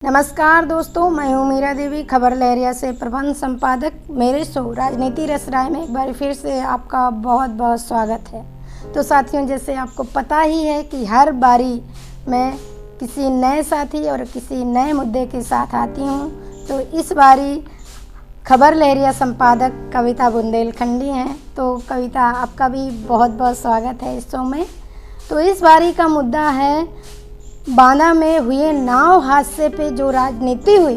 नमस्कार दोस्तों, मैं हूँ मीरा देवी, खबर लहरिया से प्रबंध संपादक। मेरे शो राजनीति रस राय में एक बार फिर से आपका बहुत बहुत स्वागत है। तो साथियों, जैसे आपको पता ही है कि हर बारी मैं किसी नए साथी और किसी नए मुद्दे के साथ आती हूँ। तो इस बारी खबर लहरिया संपादक कविता बुंदेलखंडी हैं। तो कविता, आपका भी बहुत बहुत स्वागत है इस शो में। तो इस बारी का मुद्दा है बांदा में हुए नाव हादसे पे जो राजनीति हुई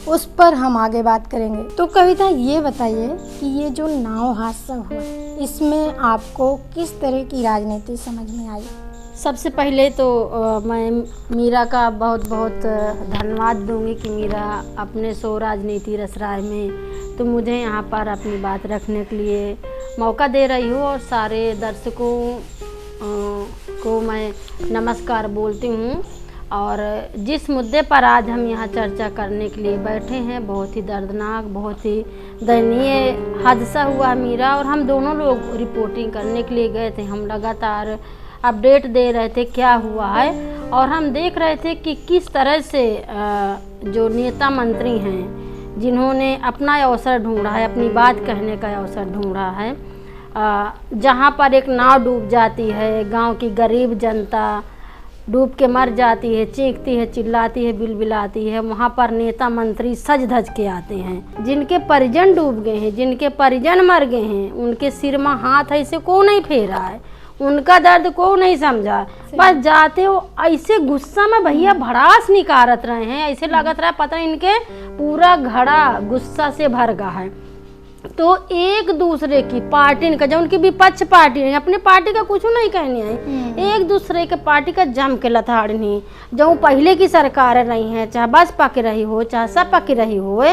उस पर हम आगे बात करेंगे। तो कविता, ये बताइए कि ये जो नाव हादसा हुआ इसमें आपको किस तरह की राजनीति समझ में आई? सबसे पहले तो मैं मीरा का बहुत बहुत धन्यवाद दूंगी कि मीरा अपने शो राजनीति रस राय में तो मुझे यहाँ पर अपनी बात रखने के लिए मौका दे रही हो, और सारे दर्शकों को मैं नमस्कार बोलती हूँ। और जिस मुद्दे पर आज हम यहाँ चर्चा करने के लिए बैठे हैं, बहुत ही दर्दनाक, बहुत ही दयनीय हादसा हुआ मीरा, और हम दोनों लोग रिपोर्टिंग करने के लिए गए थे। हम लगातार अपडेट दे रहे थे क्या हुआ है, और हम देख रहे थे कि किस तरह से जो नेता मंत्री हैं जिन्होंने अपना अवसर ढूंढा है, अपनी बात कहने का अवसर ढूंढा है, जहाँ पर एक नाव डूब जाती है, गांव की गरीब जनता डूब के मर जाती है, चीखती है, चिल्लाती है, बिलबिलाती है, वहाँ पर नेता मंत्री सज धज के आते हैं। जिनके परिजन डूब गए हैं, जिनके परिजन मर गए हैं, उनके सिर में हाथ ऐसे को नहीं फेरा है, उनका दर्द को नहीं समझा। बस जाते हो ऐसे गुस्सा में भैया भड़ास निकारत रहे हैं, ऐसे लगत रहा है पता नहीं इनके पूरा घड़ा गुस्सा से भर गया है। तो एक दूसरे की पार्टी का, जो उनकी विपक्ष पार्टी है, अपनी पार्टी का कुछ नहीं कहने है, एक दूसरे के पार्टी का जम के लथाड़नी, जो पहले की सरकार रही है, चाहे बसपा की रही हो चाहे सपा की रही हो,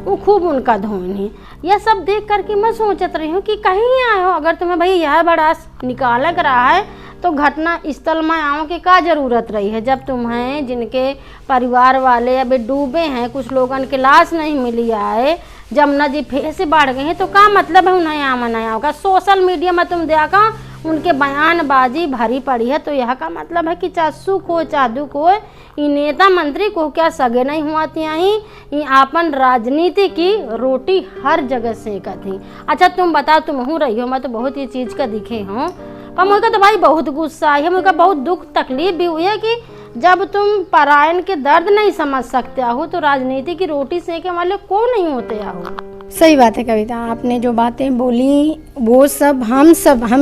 वो खूब उनका धोनी। यह सब देख करके मैं सोचत रही हूँ कि कहीं आए हो, अगर तुम्हें भाई यह बड़ा निकाल रहा है तो घटना स्थल में आओ की क्या जरूरत रही है, जब तुम्हें जिनके परिवार वाले अभी डूबे हैं, कुछ लोगों की लाश नहीं मिली आए, जमुना जी फिर से बढ़ गए हैं, तो क्या मतलब है उन्हें आना नहीं होगा। सोशल मीडिया में तुम देखा उनके बयानबाजी भरी पड़ी है, तो यह का मतलब है कि चाहे सुख हो चाहे दुख हो, ये नेता मंत्री को क्या सगे नहीं हुआ ये आपन राजनीति की रोटी हर जगह सेका थी। अच्छा तुम बताओ, तुम हूँ रही हो, मैं तो बहुत ही चीज़ का दिखे हूँ, पर मुझे तो भाई बहुत गुस्सा आई है, मुझे बहुत दुख तकलीफ भी हुई है कि जब तुम परायण के दर्द नहीं समझ सकते हो तो राजनीति की रोटी सेके वाले को नहीं होते हो। सही बात है कविता, आपने जो बातें बोली वो सब हम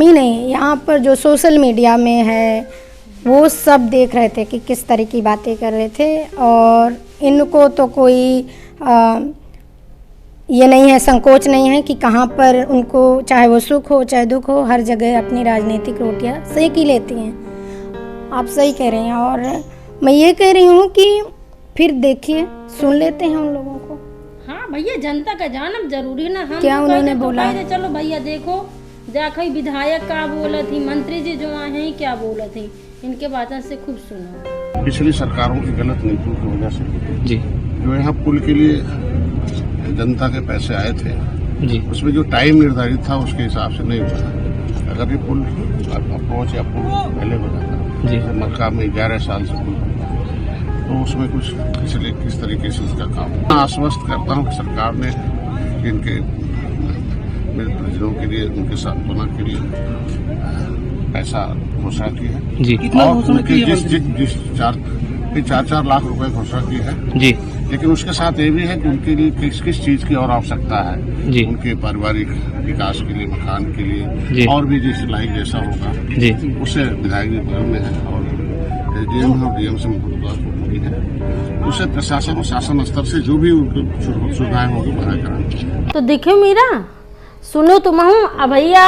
ही नहीं, यहाँ पर जो सोशल मीडिया में है वो सब देख रहे थे कि किस तरह की बातें कर रहे थे। और इनको तो कोई ये नहीं है, संकोच नहीं है कि कहाँ पर उनको चाहे वो सुख हो चाहे दुख हो, हर जगह अपनी राजनीतिक रोटियाँ सेक ही लेती हैं। आप सही कह रहे हैं। और मैं ये कह रही हूँ कि फिर देखिए, सुन लेते हैं उन लोगों को। हाँ भैया, जनता का जानब जरूरी ना। हम क्या उन्होंने बोला? चलो भैया देखो, देखो विधायक क्या बोला थी, मंत्री जी जो आए हैं क्या बोला थी, इनके बातों से खूब सुनो। पिछली सरकारों की गलत नीतियों की वजह से जी, जो यहाँ पुल के लिए जनता के पैसे आए थे जी, उसमें जो टाइम निर्धारित था उसके हिसाब से नहीं हुआ। अगर ये पुल अप्रोच या पुल पहले बना था जी, मक्का में 11 साल से पुल, तो उसमें कुछ पिछले किस तरीके से इसका काम। आश्वस्त करता हूँ कि सरकार ने इनके मेरे परिजनों के लिए, उनके सांत्वना के लिए पैसा घोषणा की है जी, और उनके जिस 4 लाख रुपए घोषणा की है जी। लेकिन उसके साथ ये भी है कि उनके लिए किस किस चीज की और आवश्यकता है जी, उनके पारिवारिक विकास के लिए, मकान के लिए जी, और भी जैसे लाइक जैसा होगा जी, उससे विधायक भी बगल में है, और डीएम और डीएम से मुख्य है, उससे प्रशासन और शासन स्तर से जो भी उनको सुविधाएं होगी बढ़ा करेंगे। तो देखियो मीरा, सुनो तुम हूँ भैया,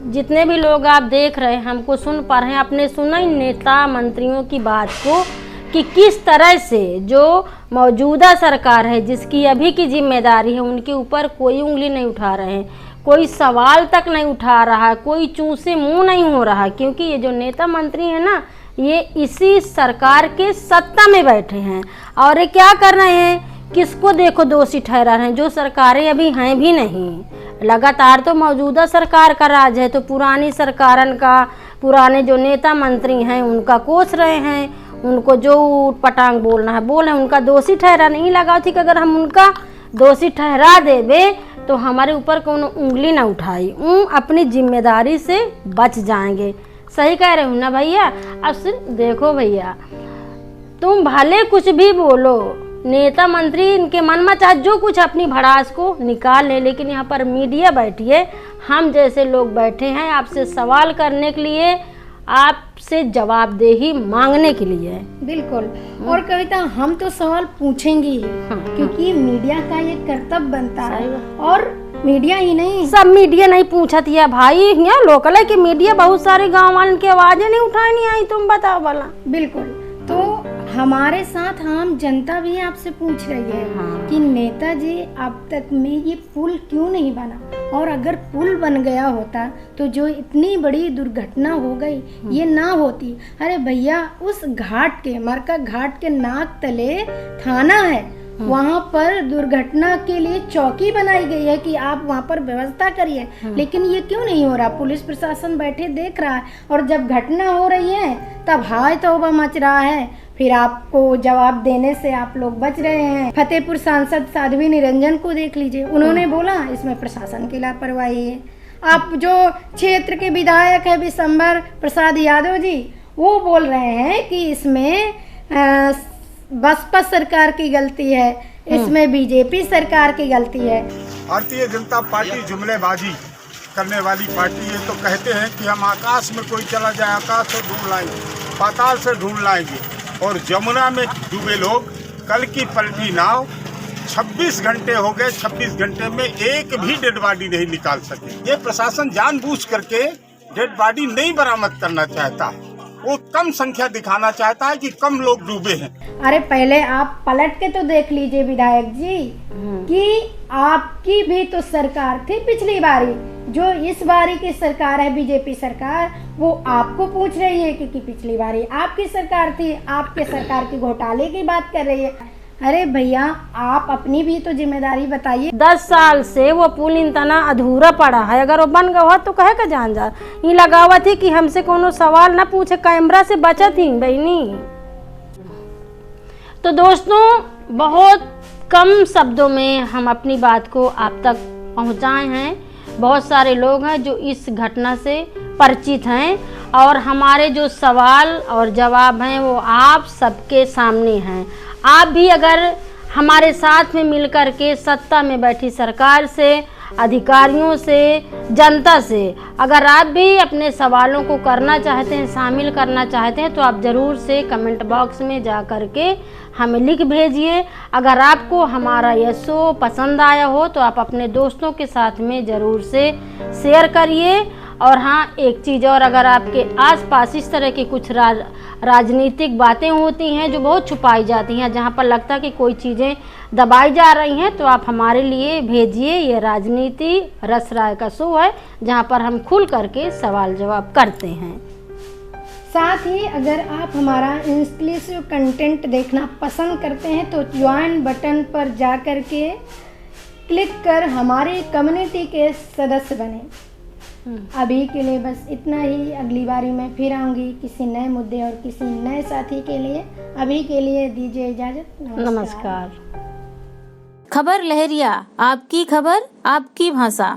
जितने भी लोग आप देख रहे हैं हमको सुन पा रहे हैं, अपने सुना इन नेता मंत्रियों की बात को कि किस तरह से जो मौजूदा सरकार है जिसकी अभी की जिम्मेदारी है, उनके ऊपर कोई उंगली नहीं उठा रहे हैं, कोई सवाल तक नहीं उठा रहा है, कोई चूं से मुंह नहीं हो रहा, क्योंकि ये जो नेता मंत्री है ना, ये इसी सरकार के सत्ता में बैठे हैं और ये क्या कर रहे हैं, किसको देखो दोषी ठहरा रहे हैं, जो सरकारें अभी हैं भी नहीं। लगातार तो मौजूदा सरकार का राज है, तो पुरानी सरकारन का, पुराने जो नेता मंत्री हैं उनका कोस रहे हैं, उनको जो ऊट पटांग बोलना है बोल है, उनका दोषी ठहरा नहीं लगा थी कि अगर हम उनका दोषी ठहरा देवे तो हमारे ऊपर कोनो उंगली ना उठाई, अपनी जिम्मेदारी से बच जाएंगे। सही कह रहे हो ना भैया। अब सिर्फ देखो भैया, तुम भले कुछ भी बोलो, नेता मंत्री इनके मन में चाहे जो कुछ अपनी भड़ास को निकाल ले, लेकिन यहाँ पर मीडिया बैठी है, हम जैसे लोग बैठे हैं आपसे सवाल करने के लिए, आपसे जवाबदेही मांगने के लिए। बिल्कुल। और कविता, हम तो सवाल पूछेंगे ही, क्योंकि मीडिया का ये कर्तव्य बनता है। और मीडिया ही नहीं, सब मीडिया नहीं पूछती है भाई, यहाँ लोकल है कि मीडिया बहुत सारे गांव वालों की आवाजें नहीं उठाई नहीं आई, तुम बताओ भला। बिल्कुल। तो हमारे साथ आम जनता भी आपसे पूछ रही है कि नेताजी अब तक में ये पुल क्यों नहीं बना, और अगर पुल बन गया होता तो जो इतनी बड़ी दुर्घटना हो गई ये ना होती। अरे भैया, उस घाट के, मरका घाट के नाक तले थाना है, वहाँ पर दुर्घटना के लिए चौकी बनाई गई है कि आप वहाँ पर व्यवस्था करिए, लेकिन ये क्यों नहीं हो रहा? पुलिस प्रशासन बैठे देख रहा है, और जब घटना हो रही है तब हाय तौबा मच रहा है, फिर आपको जवाब देने से आप लोग बच रहे हैं। फतेहपुर सांसद साध्वी निरंजन को देख लीजिए, उन्होंने बोला इसमें प्रशासन की लापरवाही है। आप जो क्षेत्र के विधायक है विशंबर प्रसाद यादव जी, वो बोल रहे हैं कि इसमें बसपा सरकार की गलती है, इसमें बीजेपी सरकार की गलती है। भारतीय जनता पार्टी जुमलेबाजी करने वाली पार्टी है। तो कहते हैं कि हम आकाश में कोई चला जाए आकाश से ढूंढ लाएंगे, पाताल से ढूंढ लाएंगे, और जमुना में डूबे लोग, कल की पलटी नाव, 26 घंटे हो गए, 26 घंटे में एक भी डेड बॉडी नहीं निकाल सके। ये प्रशासन जानबूझ करके डेड बॉडी नहीं बरामद करना चाहता, वो कम संख्या दिखाना चाहता है कि कम लोग डूबे हैं। अरे पहले आप पलट के तो देख लीजिए विधायक जी कि आपकी भी तो सरकार थी पिछली बारी, जो इस बारी की सरकार है बीजेपी सरकार, वो आपको पूछ रही है कि पिछली बारी आपकी सरकार थी, आपके सरकार की घोटाले की बात कर रही है। अरे भैया, आप अपनी भी तो जिम्मेदारी बताइए। 10 साल से वो पुल इतना अधूरा पड़ा है, अगर वो बन गया तो कहे का जान जा ये लगावा थी कि हमसे कोनो सवाल ना पूछे, कैमरा से बचा थी बहनी। तो दोस्तों, बहुत कम शब्दों में हम अपनी बात को आप तक पहुंचाए हैं। बहुत सारे लोग हैं जो इस घटना से परिचित हैं, और हमारे जो सवाल और जवाब हैं वो आप सबके सामने हैं। आप भी अगर हमारे साथ में मिलकर के सत्ता में बैठी सरकार से, अधिकारियों से, जनता से, अगर आप भी अपने सवालों को करना चाहते हैं, शामिल करना चाहते हैं, तो आप ज़रूर से कमेंट बॉक्स में जा कर के हमें लिख भेजिए। अगर आपको हमारा यह शो पसंद आया हो तो आप अपने दोस्तों के साथ में ज़रूर से शेयर करिए। और हाँ, एक चीज़ और, अगर आपके आसपास इस तरह की कुछ राजनीतिक बातें होती हैं जो बहुत छुपाई जाती हैं, जहाँ पर लगता है कि कोई चीज़ें दबाई जा रही हैं, तो आप हमारे लिए भेजिए। ये राजनीति रस राय का शो है जहाँ पर हम खुल करके सवाल जवाब करते हैं। साथ ही अगर आप हमारा एक्सक्लूसिव कंटेंट देखना पसंद करते हैं तो ज्वाइन बटन पर जा कर के क्लिक कर हमारे कम्युनिटी के सदस्य बने। अभी के लिए बस इतना ही। अगली बारी मैं फिर आऊँगी किसी नए मुद्दे और किसी नए साथी के लिए। अभी के लिए दीजिए इजाज़त। नमस्कार। खबर लहरिया, आपकी खबर आपकी भाषा।